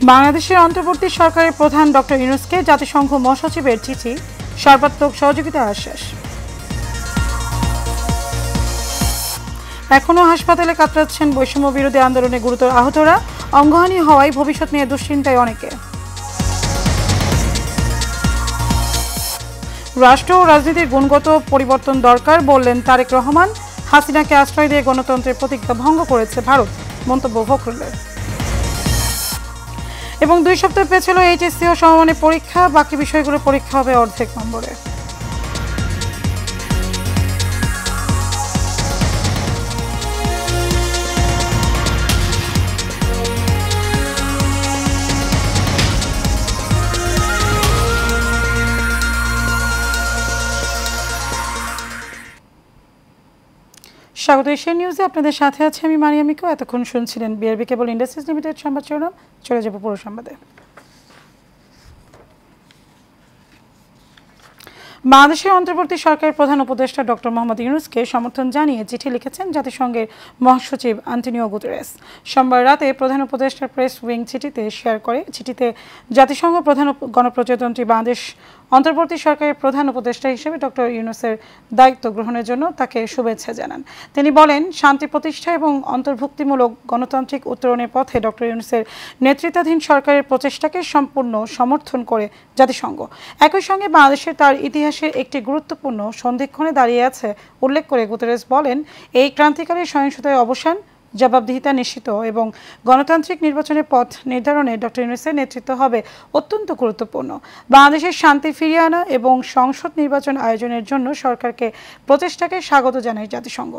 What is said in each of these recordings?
বাংলাদেশের অন্তর্বর্তী সরকারের প্রধান ডক্টর ইউনূসকে জাতিসংঘ মহাসচিবের চিঠি, সর্বাত্মক সহযোগিতার আশ্বাস। এখনও হাসপাতালে কাতরাচ্ছেন বৈষম্য বিরোধী আন্দোলনে গুরুতর আহতরা, অঙ্গহানি হওয়ায় ভবিষ্যৎ নিয়ে দুশ্চিন্তায় অনেকে। রাষ্ট্র ও রাজনীতির গুণগত পরিবর্তন দরকার বললেন তারেক রহমান। হাসিনাকে আশ্রয় দিয়ে গণতন্ত্রের প্রতিজ্ঞা ভঙ্গ করেছে ভারত, মন্তব্য ফখরুলের। এবং 2 সপ্তাহ পেছল এইচএসসি ও সমমানের পরীক্ষা, বাকি বিষয়গুলোর পরীক্ষা হবে অর্ধেক নম্বরে। স্বাগত এশিয়ান নিউজে, আপনাদের সাথে আছে আমি মারিয়ামিকো। এতক্ষণ শুনছিলেন বিআরবি কেবল ইন্ডাস্ট্রিজ লিমিটেড সংবাদ শিরোনাম। চলে যাব পুরো সংবাদে। বাংলাদেশের অন্তর্বর্তী সরকারের প্রধান উপদেষ্টা ডক্টর মোহাম্মদ ইউনূসকে সমর্থন জানিয়ে চিঠি লিখেছেন জাতিসংঘের মহাসচিব আন্তোনিও গুতেরেস। সোমবার রাতে প্রধান উপদেষ্টার প্রেস উইং চিঠিতে শেয়ার করে। চিঠিতে জাতিসংঘ প্রধান গণপ্রজাতন্ত্রী বাংলাদেশ অন্তর্বর্তী সরকারের প্রধান উপদেষ্টা হিসেবে ডক্টর ইউনূসের দায়িত্ব গ্রহণের জন্য তাকে শুভেচ্ছা জানান। তিনি বলেন, শান্তি প্রতিষ্ঠা এবং অন্তর্ভুক্তিমূলক গণতান্ত্রিক উত্তরণের পথে ডক্টর ইউনূসের নেতৃত্বাধীন সরকারের প্রচেষ্টাকে সম্পূর্ণ সমর্থন করে জাতিসংঘ। একই সঙ্গে বাংলাদেশের তার ইতিহাসের একটি গুরুত্বপূর্ণ সন্ধিক্ষণে দাঁড়িয়ে আছে উল্লেখ করে গুতেরেস বলেন, এই ক্রান্তিকারী সহিংসতার অবসান, জবাবদিহিতা নিশ্চিত এবং গণতান্ত্রিক নির্বাচনের পথ নির্ধারণে ডক্টর ইউনূসের নেতৃত্ব হবে অত্যন্ত গুরুত্বপূর্ণ। বাংলাদেশের শান্তি ফিরিয়ে আনা এবং সংসদ নির্বাচন আয়োজনের জন্য সরকারকে প্রচেষ্টাকে স্বাগত জানায় জাতিসংঘ।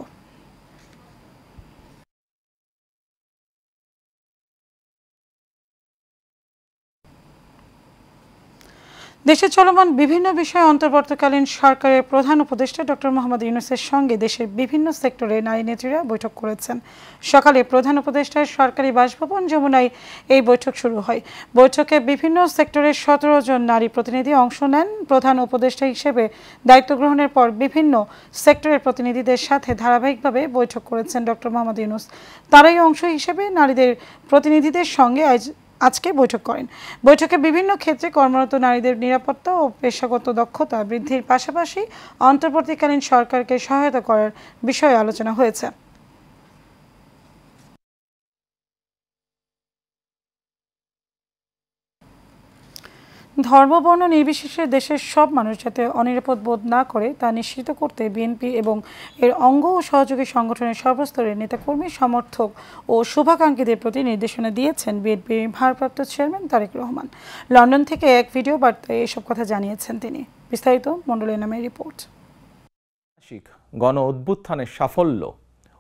দেশে চলমান বিভিন্ন বিষয়ে অন্তর্বর্তীকালীন সরকারের প্রধান উপদেষ্টা ডক্টর মোহাম্মদ ইউনূসের সঙ্গে দেশের বিভিন্ন সেক্টরে নারী নেত্রীরা বৈঠক করেছেন। সকালে প্রধান উপদেষ্টার সরকারি বাসভবন যমুনায় এই বৈঠক শুরু হয়। বৈঠকে বিভিন্ন সেক্টরের 17 জন নারী প্রতিনিধি অংশ নেন। প্রধান উপদেষ্টা হিসেবে দায়িত্ব গ্রহণের পর বিভিন্ন সেক্টরের প্রতিনিধিদের সাথে ধারাবাহিকভাবে বৈঠক করেছেন ডক্টর মোহাম্মদ ইউনূস। তারই অংশ হিসেবে নারীদের প্রতিনিধিদের সঙ্গে আজকে বৈঠক করেন। বৈঠকে বিভিন্ন ক্ষেত্রে কর্মরত নারীদের নিরাপত্তা ও পেশাগত দক্ষতা বৃদ্ধির পাশাপাশি অন্তর্বর্তীকালীন সরকারকে সহায়তা করার বিষয়ে আলোচনা হয়েছে। ধর্ম বর্ণ নির্বিশেষে দেশের সব মানুষ যাতে অনিরাপদ বোধ না করে তা নিশ্চিত করতে বিএনপি এবং এর অঙ্গ ও সহযোগী সংগঠনের সর্বস্তরের নেতাকর্মী, সমর্থক ও শুভাকাঙ্ক্ষীদের প্রতি নির্দেশনা দিয়েছেন বিএনপির ভারপ্রাপ্ত চেয়ারম্যান তারেক রহমান। লন্ডন থেকে এক ভিডিও বার্তায় এসব কথা জানিয়েছেন তিনি। বিস্তারিত মণ্ডলের নামে রিপোর্ট। গণ অভ্যুত্থানের সাফল্য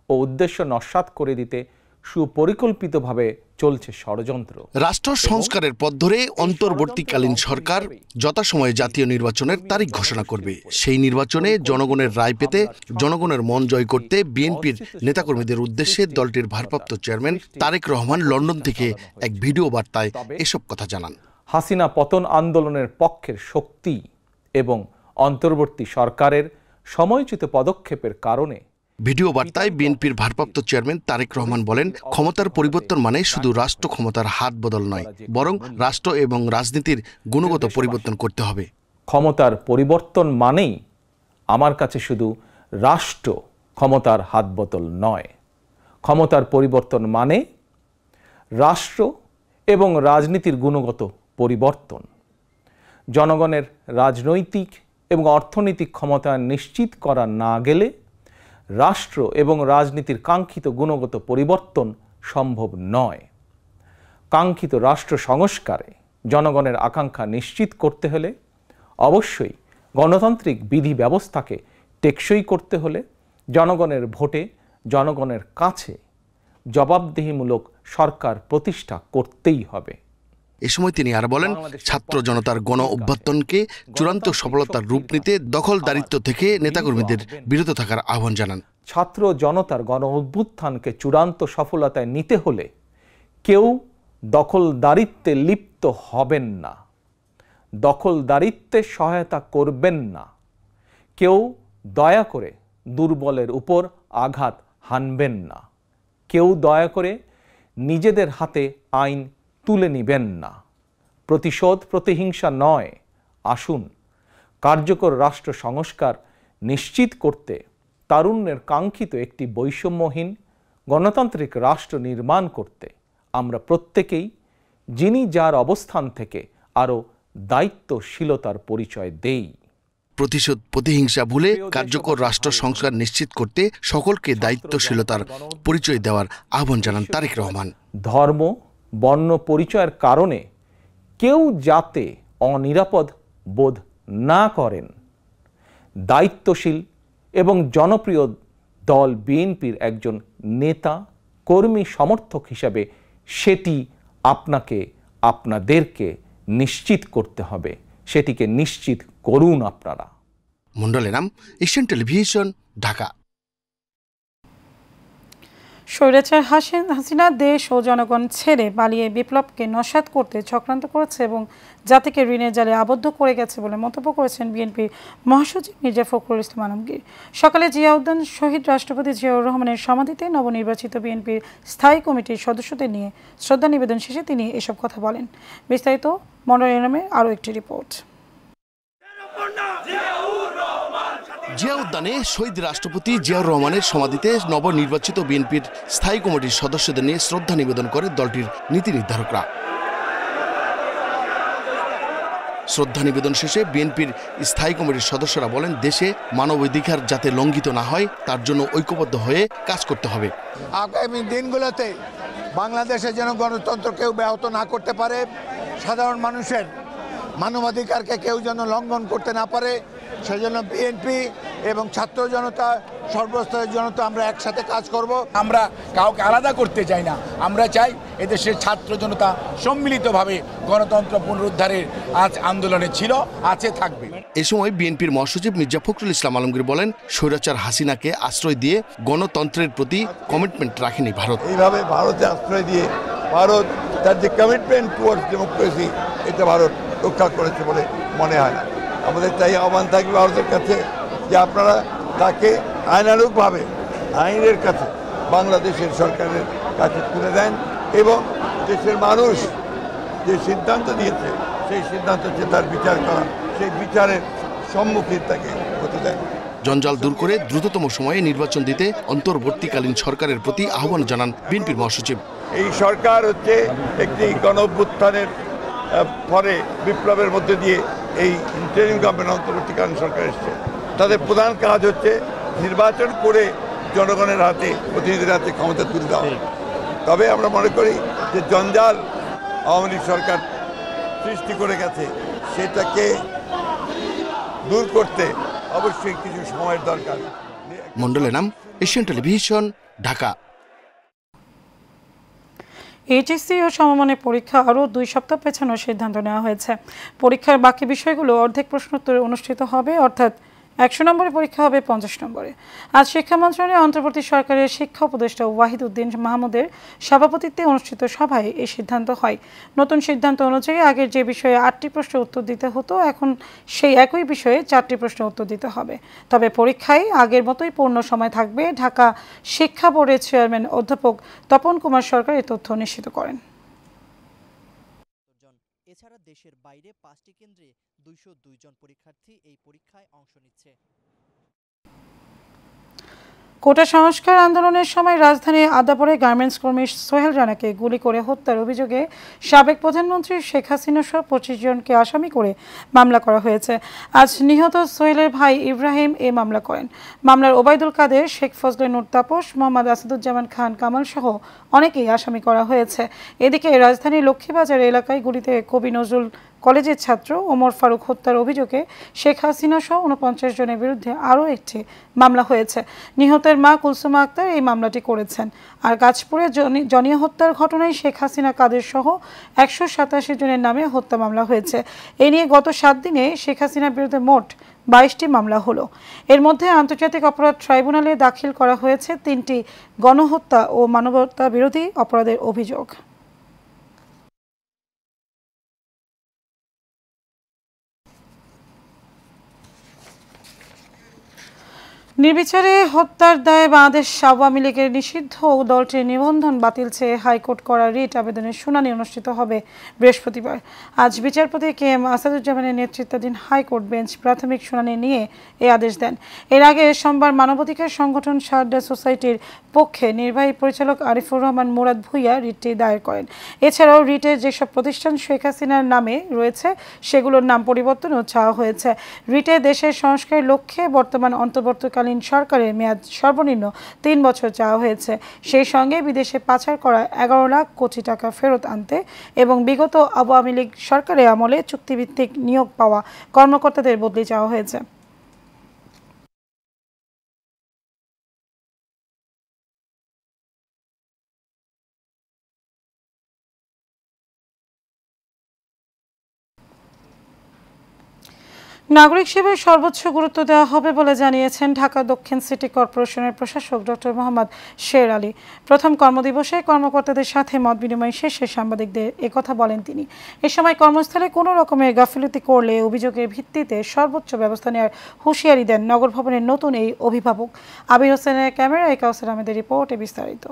ও উদ্দেশ্য নস্যাৎ করে দিতে সুপরিকল্পিতভাবে চলছে ষড়যন্ত্র। রাষ্ট্র সংস্কারের পথ ধরে অন্তর্বর্তীকালীন সরকার যথাসময়ে জাতীয় নির্বাচনের তারিখ ঘোষণা করবে। সেই নির্বাচনে জনগণের রায় পেতে, জনগণের মন জয় করতে বিএনপির নেতাকর্মীদের উদ্দেশ্যে দলটির ভারপ্রাপ্ত চেয়ারম্যান তারেক রহমান লন্ডন থেকে এক ভিডিও বার্তায় এসব কথা জানান। হাসিনা পতন আন্দোলনের পক্ষের শক্তি এবং অন্তর্বর্তী সরকারের সময়োচিত পদক্ষেপের কারণে ভিডিও বার্তায় বিএনপির ভারপ্রাপ্ত চেয়ারম্যান তারেক রহমান বলেন, ক্ষমতার পরিবর্তন মানে শুধু রাষ্ট্র ক্ষমতার হাত বদল নয়, বরং রাষ্ট্র এবং রাজনীতির গুণগত পরিবর্তন করতে হবে। ক্ষমতার পরিবর্তন মানেই আমার কাছে শুধু রাষ্ট্র ক্ষমতার হাত বদল নয়, ক্ষমতার পরিবর্তন মানে রাষ্ট্র এবং রাজনীতির গুণগত পরিবর্তন। জনগণের রাজনৈতিক এবং অর্থনৈতিক ক্ষমতা নিশ্চিত করা না গেলে রাষ্ট্র এবং রাজনীতির কাঙ্ক্ষিত গুণগত পরিবর্তন সম্ভব নয়। কাঙ্ক্ষিত রাষ্ট্র সংস্কারে জনগণের আকাঙ্ক্ষা নিশ্চিত করতে হলে অবশ্যই গণতান্ত্রিক বিধি ব্যবস্থাকে টেকসই করতে হলে জনগণের ভোটে জনগণের কাছে জবাবদিহিমূলক সরকার প্রতিষ্ঠা করতেই হবে। এ সময় তিনি আর বলেন, ছাত্র জনতার গণ অভ্যুত্থানকে চূড়ান্ত সফলতার রূপ নিতে দখলদারিত্ব থেকে নেতাকর্মীদের বিরত থাকার আহ্বান জানান। ছাত্র জনতার গণ অভ্যুত্থানকে চূড়ান্ত সফলতায় নিতে হলে কেউ দখলদারিত্বে লিপ্ত হবেন না, দখলদারিত্বে সহায়তা করবেন না, কেউ দয়া করে দুর্বলের উপর আঘাত হানবেন না, কেউ দয়া করে নিজেদের হাতে আইন তুলে নিবেন না। প্রতিশোধ প্রতিহিংসা নয়। আসুন কার্যকর রাষ্ট্র সংস্কার নিশ্চিত করতে তারুণ্যের কাঙ্ক্ষিত একটি বৈষম্যহীন গণতান্ত্রিক রাষ্ট্র নির্মাণ করতে আমরা প্রত্যেকেই যিনি যার অবস্থান থেকে আরও দায়িত্বশীলতার পরিচয় দেই। প্রতিশোধ প্রতিহিংসা ভুলে কার্যকর রাষ্ট্র সংস্কার নিশ্চিত করতে সকলকে দায়িত্বশীলতার পরিচয় দেওয়ার আহ্বান জানান তারেক রহমান। ধর্ম বর্ণ পরিচয়ের কারণে কেউ যাতে অনিরাপদ বোধ না করেন, দায়িত্বশীল এবং জনপ্রিয় দল বিএনপির একজন নেতা কর্মী সমর্থক হিসাবে সেটি আপনাদেরকে নিশ্চিত করতে হবে। সেটিকে নিশ্চিত করুন আপনারা। মন্ডলের নাম, এশিয়ান টেলিভিশন, ঢাকা। স্বৈরাচার হাসিনা দেশ ও জনগণ ছেড়ে পালিয়ে বিপ্লবকে নস্যাৎ করতে চক্রান্ত করেছে এবং জাতিকে ঋণের জালে আবদ্ধ করে গেছে বলে মন্তব্য করেছেন বিএনপির মহাসচিব মির্জা ফখরুল ইসলাম আলমগীর। সকালে জিয়া উদ্যান শহীদ রাষ্ট্রপতি জিয়াউর রহমানের সমাধিতে নবনির্বাচিত বিএনপির স্থায়ী কমিটির সদস্যদের নিয়ে শ্রদ্ধা নিবেদন শেষে তিনি এসব কথা বলেন। বিস্তারিত মন্ডলের নামে আরও একটি রিপোর্ট। জিয়া উদ্যানে শহীদ রাষ্ট্রপতি জিয়াউর রহমানের সমাধিতে নবনির্বাচিত বিএনপির স্থায়ী কমিটির সদস্যদের নিয়ে শ্রদ্ধা নিবেদন করে দলটির নীতি নির্ধারকরা। শ্রদ্ধা নিবেদন শেষে বিএনপির স্থায়ী কমিটির সদস্যরা বলেন, দেশে মানবাধিকার যাতে লঙ্ঘিত না হয় তার জন্য ঐক্যবদ্ধ হয়ে কাজ করতে হবে। আগামী দিনগুলোতে বাংলাদেশে যেন গণতন্ত্র কেউ ব্যাহত না করতে পারে, সাধারণ মানুষের মানবাধিকারকে কেউ যেন লঙ্ঘন করতে না পারে, সেজন্য বিএনপি এবং ছাত্র জনতা, সর্বস্তরের জনতা আমরা একসাথে কাজ করব। আমরা কাউকে আলাদা করতে চাই না। আমরা চাই এদেশের ছাত্র জনতা সম্মিলিতভাবে গণতন্ত্র পুনরুদ্ধারের আজ আন্দোলনে ছিল, আছে, থাকবে। এ সময় বিএনপির মহাসচিব মির্জা ফখরুল ইসলাম আলমগীর বলেন, স্বৈরাচার হাসিনাকে আশ্রয় দিয়ে গণতন্ত্রের প্রতি কমিটমেন্ট রাখেনি ভারত। এইভাবে ভারতে আশ্রয় দিয়ে ভারত তার যে কমিটমেন্ট টুয়ার্ডস ডেমোক্রেসি, এটা ভারত রক্ষা করেছে বলে মনে হয় না। আমাদের তাই আহ্বান থাকবে ভারতের কাছে যে আপনারা তাকে আইনানুগভাবে আইনের কাছে বাংলাদেশের সরকারের কাছে তুলে দেন এবং দেশের মানুষ যে সিদ্ধান্ত দিয়েছে সেই সিদ্ধান্ত হচ্ছে তার বিচার করা, সেই বিচারের সম্মুখীন তাকে হতে দেন। জঞ্জাল দূর করে দ্রুততম সময়ে নির্বাচন দিতে অন্তর্বর্তীকালীন সরকারের প্রতি আহ্বান জানান বিএনপির মহাসচিব। এই সরকার হচ্ছে একটি গণঅভ্যুত্থানের পরে বিপ্লবের মধ্যে দিয়ে এই ইন্টারিম গভর্নমেন্ট অন্তর্বর্তীকালীন সরকার এসছে। তাদের প্রধান কাজ হচ্ছে নির্বাচন করে জনগণের হাতে, প্রতিনিধিদের হাতে ক্ষমতা তুলে দেওয়া। তবে আমরা মনে করি যে জঞ্জাল আওয়ামী লীগ সরকার সৃষ্টি করে গেছে, সেটাকে দূর করতে অবশ্যই কিছু সময়ের দরকার। মন্ডলের নাম, এশিয়ান টেলিভিশন, ঢাকা। এইচএসসি ও সমমানের পরীক্ষা আরও 2 সপ্তাহ পেছানোর সিদ্ধান্ত নেওয়া হয়েছে। পরীক্ষার বাকি বিষয়গুলো অর্ধেক প্রশ্নোত্তরে অনুষ্ঠিত হবে, অর্থাৎ 100 নম্বরের পরীক্ষা হবে 50 নম্বরে। আজ শিক্ষা মন্ত্রণালয়ের অন্তর্বর্তী সরকারের শিক্ষা উপদেষ্টা ওয়াহিদ উদ্দিন মাহমুদের সভাপতিত্বে অনুষ্ঠিত সভায় এই সিদ্ধান্ত হয়। নতুন সিদ্ধান্ত অনুযায়ী আগের যে বিষয়ে 8টি প্রশ্নের উত্তর দিতে হতো, এখন সেই একই বিষয়ে 4টি প্রশ্নের উত্তর দিতে হবে। তবে পরীক্ষায় আগের মতোই পূর্ণ সময় থাকবে। ঢাকা শিক্ষা বোর্ডের চেয়ারম্যান অধ্যাপক তপন কুমার সরকার এই তথ্য নিশ্চিত করেন। এছাড়া দেশের বাইরে 5টি কেন্দ্রে 202 জন পরীক্ষার্থী এই পরীক্ষায় অংশ নিচ্ছে। কোটা সংস্কার আন্দোলনের সময় রাজধানীর আদাবরে গার্মেন্টস কর্মী সোহেল রানাকে গুলি করে হত্যার অভিযোগে সাবেক প্রধানমন্ত্রী শেখ হাসিনা সহ 25 জনকে আসামি করে মামলা করা হয়েছে। আজ নিহত সোহেলের ভাই ইব্রাহিম এ মামলা করেন। মামলার ওবায়দুল কাদের, শেখ ফজলে নূর তাপস, মোহাম্মদ আসাদুজ্জামান খান কামাল সহ অনেকেই আসামি করা হয়েছে। এদিকে রাজধানীর লক্ষ্মীবাজার এলাকায় গুলিতে কবি নজরুল কলেজের ছাত্র ওমর ফারুক হত্যার অভিযোগে শেখ হাসিনা সহ 49 জনের বিরুদ্ধে আরও একটি মামলা হয়েছে। নিহতের মা কুলসুমা আক্তার এই মামলাটি করেছেন। আর গাজপুরে জনিয়া হত্যার ঘটনায় শেখ হাসিনা কাদের সহ 187 জনের নামে হত্যা মামলা হয়েছে। এ নিয়ে গত 7 দিনে শেখ হাসিনার বিরুদ্ধে মোট 22টি মামলা হলো। এর মধ্যে আন্তর্জাতিক অপরাধ ট্রাইব্যুনালে দাখিল করা হয়েছে 3টি গণহত্যা ও মানবতা বিরোধী অপরাধের অভিযোগ। নির্বিচারে হত্যার দায়ে বাংলাদেশ আওয়ামী লীগের নিষিদ্ধ দলটির নিবন্ধন বাতিল চেয়ে হাইকোর্ট করা রিট আবেদনের শুনানি অনুষ্ঠিত হবে বৃহস্পতিবার। আজ বিচারপতি কে এম আসাদুজ্জামানের নেতৃত্বাধীন হাইকোর্ট বেঞ্চ প্রাথমিক শুনানি নিয়ে এই আদেশ দেন। এর আগে সোমবার মানবাধিকার সংগঠন শারদা সোসাইটির পক্ষে নির্বাহী পরিচালক আরিফুর রহমান মুরাদ ভূঁইয়া রিটটি দায়ের করেন। এছাড়াও রিটে যেসব প্রতিষ্ঠান শেখ হাসিনার নামে রয়েছে সেগুলোর নাম পরিবর্তনও চাওয়া হয়েছে। রিটে দেশের সংস্কারের লক্ষ্যে বর্তমান অন্তর্বর্তীকালীন সরকারের মেয়াদ সর্বনিম্ন ৩ বছর চাওয়া হয়েছে। সেই সঙ্গে বিদেশে পাচার করা ১১ লাখ কোটি টাকা ফেরত আনতে এবং বিগত আওয়ামী লীগ সরকারের আমলে চুক্তিভিত্তিক নিয়োগ পাওয়া কর্মকর্তাদের বদলি চাওয়া হয়েছে। নাগরিক সেবায় সর্বোচ্চ গুরুত্ব দেওয়া হবে বলে জানিয়েছেন ঢাকা দক্ষিণ সিটি কর্পোরেশনের প্রশাসক ডক্টর মোহাম্মদ শের আলী। প্রথম কর্মদিবসে কর্মকর্তাদের সাথে মত বিনিময় শেষে সাংবাদিকদের একথা বলেন তিনি। এ সময় কর্মস্থলে কোনো রকমের গাফিলতি করলে অভিযোগের ভিত্তিতে সর্বোচ্চ ব্যবস্থা নেওয়ার হুঁশিয়ারি দেন নগর ভবনের নতুন এই অভিভাবক। আবির হোসেনের ক্যামেরায় কাউসার আহমেদের রিপোর্টে বিস্তারিত।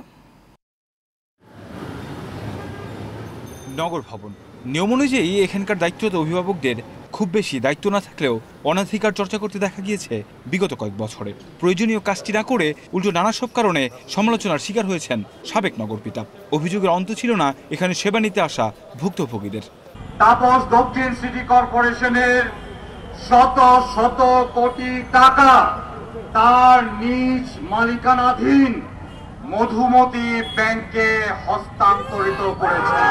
নগর ভবন নিয়ম অনুযায়ী এখানকার দায়িত্বরত অভিভাবকদের খুব বেশি দায়িত্ব না থাকলেও অনধিকার চর্চা করতে দেখা গিয়েছে বিগত কয়েক বছরে। প্রয়োজনীয় কাজটি না করে উল্টো নানা সব কারণে সমালোচনার শিকার হয়েছেন সাবেক নগরপিতা। অভিযোগের অন্ত ছিল না এখানে সেবা নিতে আসা ভুক্তভোগীদের। তাপস দক্ষিণ সিটি কর্পোরেশনের শত শত কোটি টাকা তার নিজ মালিকানাধীন মধুমতি ব্যাংকে হস্তান্তরিত করেছে।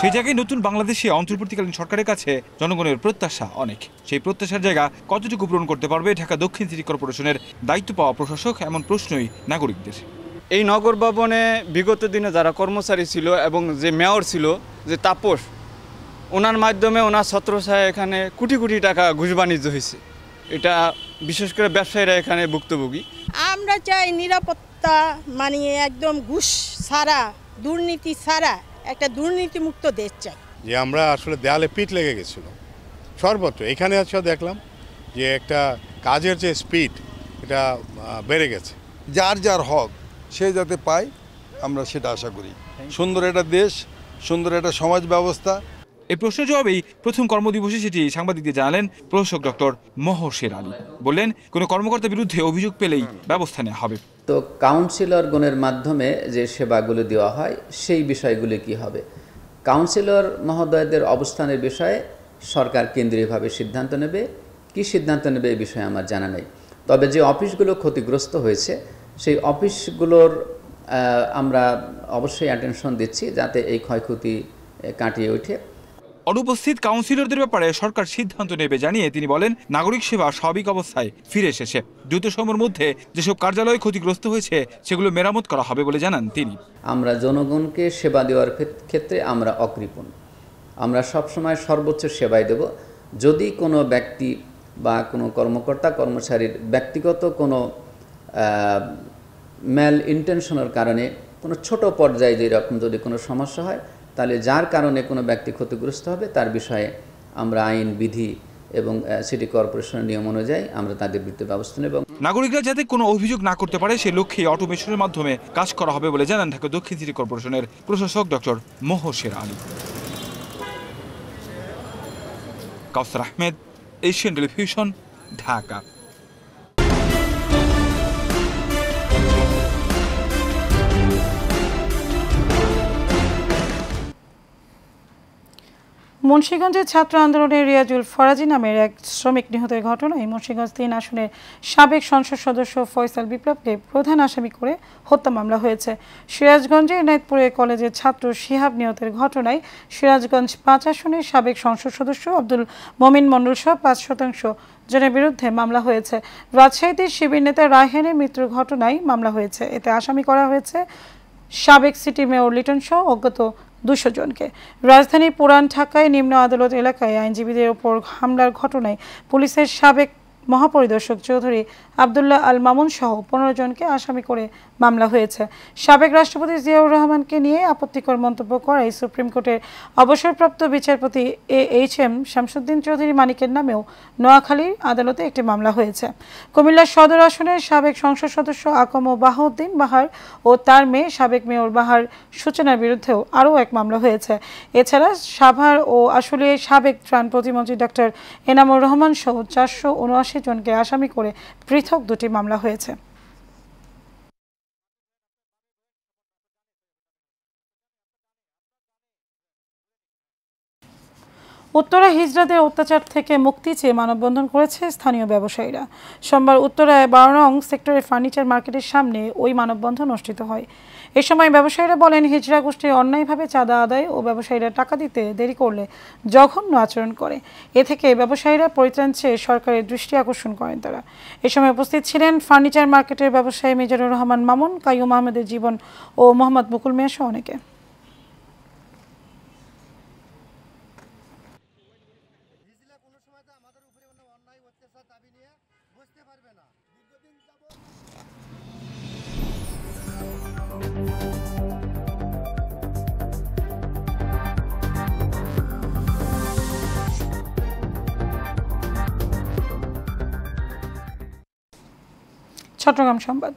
সেই জায়গায় নতুন বাংলাদেশে অন্তর্বর্তীকালীন সরকারের কাছে জনগণের প্রত্যাশা অনেক। সেই প্রত্যাশার জায়গা কতটুকু পূরণ করতে পারবে ঢাকা দক্ষিণ সিটি কর্পোরেশনের দায়িত্ব পাওয়া প্রশাসক, এমন প্রশ্নই নাগরিকদের। এই নগর ভবনে বিগত দিনে যারা কর্মচারী ছিল এবং যে মেয়র ছিল যে তাপস, ওনার মাধ্যমে ওনার ছত্রছায়ায় এখানে কোটি কোটি টাকা ঘুষ বাণিজ্য হয়েছে। এটা বিশেষ করে ব্যবসায়ীরা এখানে ভুক্তভোগী। আমরা চাই নিরাপত্তা মানিয়ে একদম ঘুষ ছাড়া, দুর্নীতি ছাড়া একটা দুর্নীতিমুক্ত দেশ চাই। যে আমরা আসলে দেয়ালে পিঠ লেগে গেছিল সর্বত্র। এখানে আজকে দেখলাম যে একটা কাজের যে স্পিড এটা বেড়ে গেছে। যার যার হক সে যাতে পায়, আমরা সেটা আশা করি। সুন্দর একটা দেশ, সুন্দর একটা সমাজ ব্যবস্থা। এই প্রশ্নের জবাবেই প্রথম কর্মদিবসে সেটি সাংবাদিকদের জানালেন প্রশাসক ডক্টর মোহাম্মদ শের আলী। বললেন, কোনো কর্মকর্তার বিরুদ্ধে অভিযোগ পেলেই ব্যবস্থা নেওয়া হবে। তো কাউন্সিলরগণের মাধ্যমে যে সেবাগুলো দেওয়া হয় সেই বিষয়গুলি কি হবে, কাউন্সিলর মহোদয়দের অবস্থানের বিষয়ে সরকার কেন্দ্রীয়ভাবে সিদ্ধান্ত নেবে। কি সিদ্ধান্ত নেবে এই বিষয়ে আমার জানা নেই। তবে যে অফিসগুলো ক্ষতিগ্রস্ত হয়েছে সেই অফিসগুলোর আমরা অবশ্যই অ্যাটেনশন দিচ্ছি যাতে এই ক্ষয়ক্ষতি কাটিয়ে ওঠে। অনুপস্থিত কাউন্সিলরদের ব্যাপারে সরকার সিদ্ধান্ত নেবে জানিয়ে তিনি বলেন, নাগরিক সেবা স্বাভাবিক অবস্থায় ফিরে এসেছে। দ্রুত সময়ের মধ্যে যেসব কার্যালয় ক্ষতিগ্রস্ত হয়েছে সেগুলো মেরামত করা হবে বলে জানান তিনি। আমরা জনগণকে সেবা দেওয়ার ক্ষেত্রে আমরা অকৃপণ। আমরা সবসময় সর্বোচ্চ সেবাই দেব। যদি কোনো ব্যক্তি বা কোনো কর্মকর্তা কর্মচারীর ব্যক্তিগত কোনো ম্যাল ইন্টেনশনের কারণে কোনো ছোট পর্যায়ে যেরকম যদি কোনো সমস্যা হয়, তাহলে যার কারণে কোনো ব্যক্তি ক্ষতিগ্রস্ত হবে তার বিষয়ে আমরা আইন বিধি এবং সিটি কর্পোরেশনের নিয়ম অনুযায়ী আমরা তাদের বিরুদ্ধে ব্যবস্থা নেব। নাগরিকরা যাতে কোনো অভিযোগ না করতে পারে সে লক্ষ্যে অটোমেশনের মাধ্যমে কাজ করা হবে বলে জানান ঢাকা দক্ষিণ সিটি কর্পোরেশনের প্রশাসক ডক্টর মোহাম্মদ শের আলী। কাউসার আহমেদ, এশিয়ান টেলিভিশন, ঢাকা। মুন্সিগঞ্জের ছাত্র আন্দোলনের রিয়াজুল ফরাজি নামের এক শ্রমিক নিহতের ঘটনায় মুন্সিগঞ্জ ৩ আসনের সাবেক সংসদ সদস্য ফয়সাল বিপ্লবকে প্রধান আসামি করে হত্যা মামলা হয়েছে। সিরাজগঞ্জে এনায়েতপুরে কলেজের ছাত্র শিহাব নিহতের ঘটনায় সিরাজগঞ্জ ৫ আসনের সাবেক সংসদ সদস্য আব্দুল মমিন মণ্ডল সহ ৫% জনের বিরুদ্ধে মামলা হয়েছে। রাজশাহীতে শিবির নেতা রায়হানের মৃত্যুর ঘটনায় মামলা হয়েছে। এতে আসামি করা হয়েছে সাবেক সিটি মেয়র লিটন সহ অজ্ঞাত 200 জনকে। রাজধানীর পুরান ঢাকায় নিম্ন আদালত এলাকায় আইনজীবীদের ওপর হামলার ঘটনায় পুলিশের সাবেক মহাপরিদর্শক চৌধুরী আব্দুল্লাহ আল মামুন সহ 15 জনকে আসামি করে মামলা হয়েছে। সাবেক রাষ্ট্রপতি জিয়াউর রহমানকে নিয়ে আপত্তিকর মন্তব্য করায় সুপ্রিম কোর্টের অবসরপ্রাপ্ত বিচারপতি AHM শামসুদ্দিন চৌধুরী মানিকের নামেও নোয়াখালীর আদালতে একটি মামলা হয়েছে। কুমিল্লা সদর আসনের সাবেক সংসদ সদস্য আকম বাহাউদ্দিন বাহার ও তার মেয়ে সাবেক মেয়র বাহার সূচনার বিরুদ্ধেও আরও এক মামলা হয়েছে। এছাড়া সাভার ও আশুলিয়ায় সাবেক ত্রাণ প্রতিমন্ত্রী ডক্টর এনামুর রহমান সহ 479 জনকে আসামি করে পৃথক দুটি মামলা হয়েছে। উত্তরা হিজড়াদের অত্যাচার থেকে মুক্তি চেয়ে মানববন্ধন করেছে স্থানীয় ব্যবসায়ীরা। সোমবার উত্তরায় 12 নং সেক্টরের ফার্নিচার মার্কেটের সামনে ওই মানববন্ধন অনুষ্ঠিত হয়। এ সময় ব্যবসায়ীরা বলেন, হিজড়া গোষ্ঠী অন্যায়ভাবে চাঁদা আদায় ও ব্যবসায়ীরা টাকা দিতে দেরি করলে জঘন্য আচরণ করে। এ থেকে ব্যবসায়ীরা পরিত্রাণ চেয়ে সরকারের দৃষ্টি আকর্ষণ করেন তারা। এ সময় উপস্থিত ছিলেন ফার্নিচার মার্কেটের ব্যবসায়ী মিজানুর রহমান মামুন, কাইয়ুম আহমেদের জীবন ও মোহাম্মদ মুকুল মিয়া সহ অনেকে। চট্টগ্রাম সংবাদ।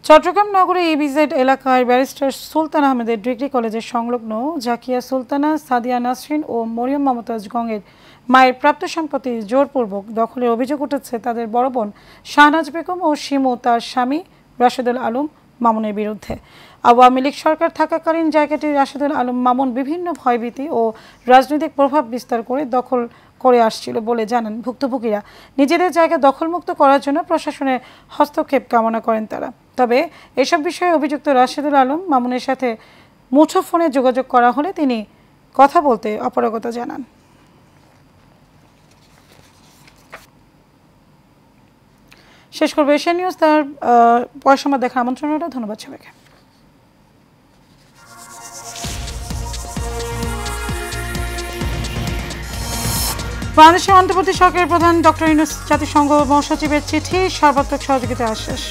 চট্টগ্রাম নগরে ইবিজেড এলাকায় ব্যারিস্টার সুলতান আহমেদের ডিগ্রি কলেজের সংলগ্ন জাকিয়া সুলতানা, সাদিয়া নাসরিন ও মরিয়ম মমতাজ গঙের মায়ের প্রাপ্ত সম্পত্তি জোরপূর্বক দখলের অভিযোগ উঠেছে তাদের বড় বোন শাহনাজ বেগম ও শিমু তার স্বামী রাশেদুল আলম মামুনের বিরুদ্ধে। আওয়ামী লীগ সরকার থাকাকালীন জায়গাটি রাশেদুল আলম মামুন বিভিন্ন ভয়ভীতি ও রাজনৈতিক প্রভাব বিস্তার করে দখল করে আসছিল বলে জানান ভুক্তভোগীরা। নিজেদের জায়গা দখলমুক্ত করার জন্য প্রশাসনের হস্তক্ষেপ কামনা করেন তারা। তবে এসব বিষয়ে অভিযুক্ত রাশেদুল আলম মামুনের সাথে মুঠোফোনে যোগাযোগ করা হলে তিনি কথা বলতে অপারগতা জানান। শেষ করবো এশিয়ান নিউজ তার পরের সময় দেখার আমন্ত্রণ রইল। ধন্যবাদ সবাইকে। বাংলাদেশের অন্তর্বর্তী সরকারের প্রধান ডক্টর ইউনূস জাতিসংঘ মহাসচিবের চিঠি, সর্বাত্মক সহযোগিতা আশ্বাস।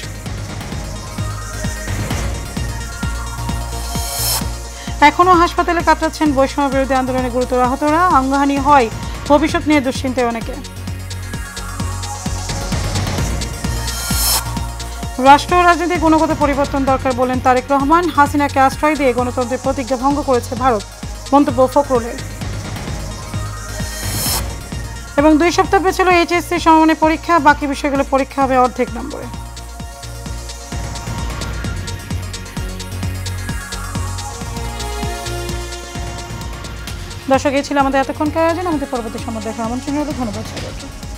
এখনও হাসপাতালে কাটাচ্ছেন বৈষম্য বিরোধী আন্দোলনে গুরুতর আহতরা, অঙ্গহানি হয়, ভবিষ্যৎ নিয়ে দুশ্চিন্তায় অনেকে। রাষ্ট্র ও রাজনীতির গুণগত পরিবর্তন দরকার বলেন তারেক রহমান। হাসিনাকে আশ্রয় দিয়ে গণতন্ত্রের প্রতিজ্ঞা ভঙ্গ করেছে ভারত, মন্তব্য ফখরুলের। এবং 2 সপ্তাহ পেছল এইচএসসি সমমানের পরীক্ষা, বাকি বিষয়গুলো পরীক্ষা হবে অর্ধেক নম্বরে। দর্শক, এই ছিল আমাদের এতক্ষণকার আয়োজন। আমাদের পরবর্তী সময় দেখার আমন্ত্রণ রইল। ধন্যবাদ সবাইকে।